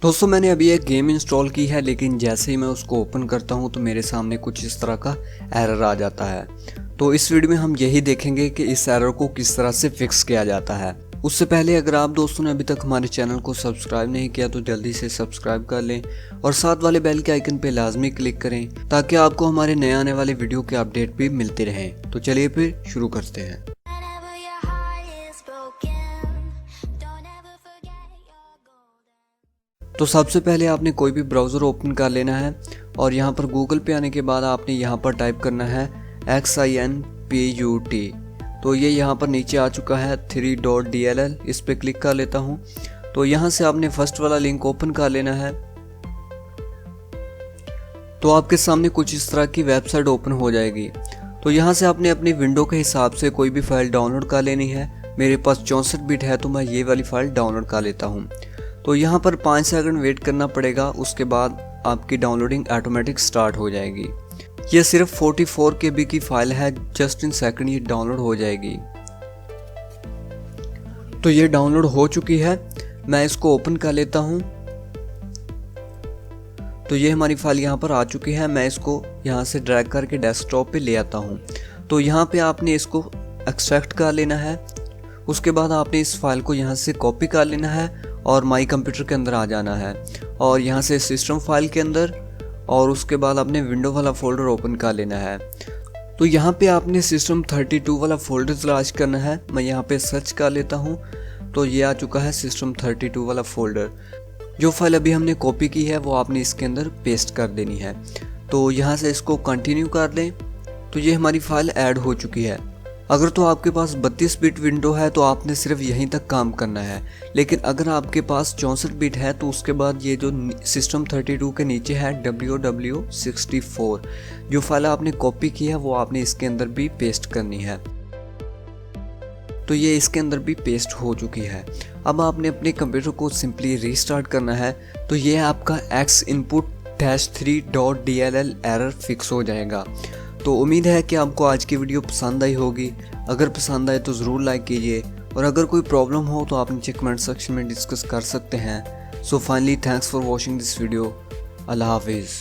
दोस्तों मैंने अभी एक गेम इंस्टॉल की है, लेकिन जैसे ही मैं उसको ओपन करता हूं तो मेरे सामने कुछ इस तरह का एरर आ जाता है। तो इस वीडियो में हम यही देखेंगे कि इस एरर को किस तरह से फिक्स किया जाता है। उससे पहले अगर आप दोस्तों ने अभी तक हमारे चैनल को सब्सक्राइब नहीं किया तो जल्दी से सब्सक्राइब कर लें और साथ वाले बेल के आइकन पे लाजमी क्लिक करें ताकि आपको हमारे नए आने वाले वीडियो के अपडेट भी मिलते रहें। तो चलिए फिर शुरू करते हैं। तो सबसे पहले आपने कोई भी ब्राउज़र ओपन कर लेना है और यहाँ पर गूगल पे आने के बाद आपने यहाँ पर टाइप करना है XINPUT। तो ये यहाँ पर नीचे आ चुका है 3.dll, इस पे क्लिक कर लेता हूँ। तो यहाँ से आपने फर्स्ट वाला लिंक ओपन कर लेना है। तो आपके सामने कुछ इस तरह की वेबसाइट ओपन हो जाएगी। तो यहाँ से आपने अपनी विंडो के हिसाब से कोई भी फाइल डाउनलोड कर लेनी है। मेरे पास 64 बिट है तो मैं ये वाली फाइल डाउनलोड कर लेता हूँ। तो यहाँ पर 5 सेकंड वेट करना पड़ेगा, उसके बाद आपकी डाउनलोडिंग ऑटोमेटिक स्टार्ट हो जाएगी। ये सिर्फ 44 KB की फाइल है, जस्ट इन सेकंड ये डाउनलोड हो जाएगी। तो ये डाउनलोड हो चुकी है, मैं इसको ओपन कर लेता हूँ। तो ये हमारी फाइल यहाँ पर आ चुकी है, मैं इसको यहाँ से ड्रैग करके डेस्कटॉप पे ले आता हूँ। तो यहाँ पे आपने इसको एक्सट्रैक्ट कर लेना है। उसके बाद आपने इस फाइल को यहाँ से कॉपी कर लेना है और माई कंप्यूटर के अंदर आ जाना है और यहाँ से सिस्टम फाइल के अंदर, और उसके बाद आपने विंडो वाला फोल्डर ओपन कर लेना है। तो यहाँ पे आपने सिस्टम 32 वाला फोल्डर तलाश करना है। मैं यहाँ पे सर्च कर लेता हूँ। तो ये आ चुका है सिस्टम 32 वाला फोल्डर। जो फाइल अभी हमने कॉपी की है वो आपने इसके अंदर पेस्ट कर देनी है। तो यहाँ से इसको कंटिन्यू कर लें। तो ये हमारी फाइल ऐड हो चुकी है। अगर तो आपके पास 32 बिट विंडो है तो आपने सिर्फ यहीं तक काम करना है, लेकिन अगर आपके पास 64 बिट है तो उसके बाद ये जो सिस्टम 32 के नीचे है WW64, जो फाइल आपने कॉपी की है वो आपने इसके अंदर भी पेस्ट करनी है। तो ये इसके अंदर भी पेस्ट हो चुकी है। अब आपने अपने कंप्यूटर को सिंपली रीस्टार्ट करना है। तो ये आपका XINPUT-3.dll एरर फिक्स हो जाएगा। तो उम्मीद है कि आपको आज की वीडियो पसंद आई होगी। अगर पसंद आए तो ज़रूर लाइक कीजिए और अगर कोई प्रॉब्लम हो तो आप नीचे कमेंट सेक्शन में डिस्कस कर सकते हैं। So finally thanks for watching this video. अल्लाह हाफिज़।